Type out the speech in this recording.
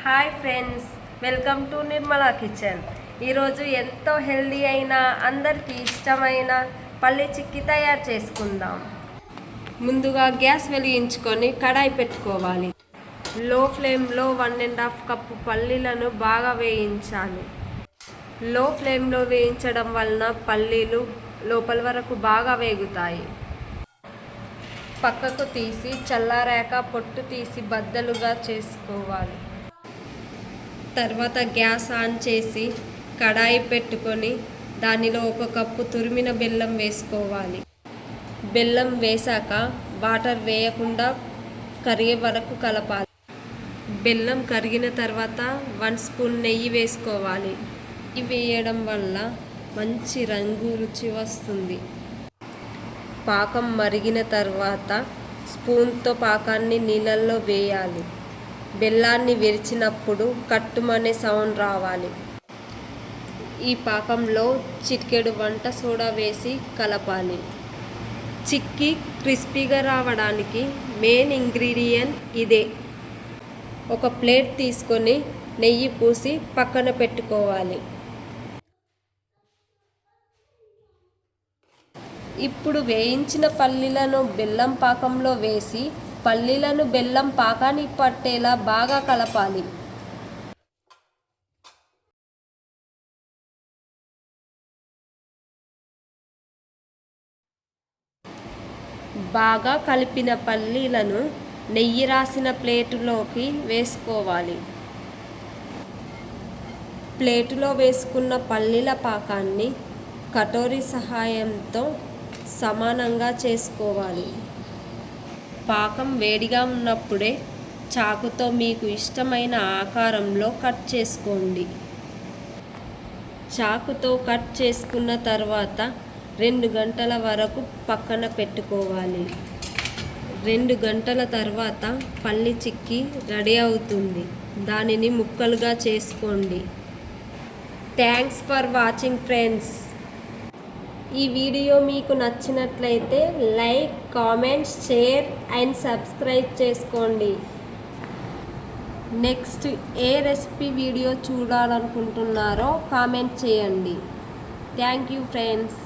Hi friends, welcome to Nirmala kitchen. ఈరోజు ఎంతో healthy అయిన అందరికీ ఇష్టమైన పల్లి చిక్కీ తయారు చేసుకుందాం. ముందుగా గ్యాస్ వెలిగించుకొని కడాయి పెట్టుకోవాలి. లో ఫ్లేమ్లో 1.5 కప్పు పల్లీలను బాగా వేయించాలి. లో ఫ్లేమ్లో వేయించడం వలన పల్లీలు లోపల వరకు బాగా వేగుతాయి. పక్కకు తీసి చల్లారాక పొట్టు తీసి బద్దలుగా చేసుకోవాలి. తర్వాత గ్యాస్ ఆన్ చేసి కడాయి పెట్టుకొని దానిలో 1 కప్పు తురిమిన బెల్లం వేసుకోవాలి. బెల్లం వేసాక వాటర్ వేయకుండా కరిగే వరకు కలపాలి. బెల్లం కరిగిన తర్వాత 1 స్పూన్ నెయ్యి వేసుకోవాలి. నెయ్యి వేయడం వల్ల మంచి రంగు రుచి వస్తుంది. పాకం మరిగిన తర్వాత స్పూన్తో పాకాన్ని నీళ్ళల్లో వేయాలి. బెల్లాన్ని విరిచినప్పుడు కట్టుమనే సౌండ్ రావాలి. ఈ పాకంలో చిటికెడు వంట సోడా వేసి కలపాలి. చిక్కీ క్రిస్పీగా రావడానికి మెయిన్ ఇంగ్రీడియంట్ ఇదే. ఒక ప్లేట్ తీసుకొని నెయ్యి పూసి పక్కన పెట్టుకోవాలి. ఇప్పుడు వేయించిన పల్లీలను బెల్లం పాకంలో వేసి పల్లీలను బెల్లం పాకానికి పట్టేలా బాగా కలపాలి. బాగా కలిపిన పల్లీలను నెయ్యి రాసిన ప్లేటులోకి వేసుకోవాలి. ప్లేటులో వేసుకున్న పల్లీల పాకాన్ని కటోరీ సహాయంతో సమానంగా చేసుకోవాలి. పాకం వేడిగా ఉన్నప్పుడే చాకుతో మీకు ఇష్టమైన ఆకారంలో కట్ చేసుకోండి. చాకుతో కట్ చేసుకున్న తర్వాత 2 గంటల వరకు పక్కన పెట్టుకోవాలి. 2 గంటల తర్వాత పల్లి చిక్కీ రెడీ అవుతుంది. దానిని ముక్కలుగా చేసుకోండి. Thanks for watching friends. ఈ వీడియో మీకు నచ్చినట్లయితే like, comment, share and subscribe చేసుకోండి. నెక్స్ట్ ఏ రెసిపీ వీడియో చూడాలనుకుంటున్నారో కామెంట్ చేయండి. Thank you friends.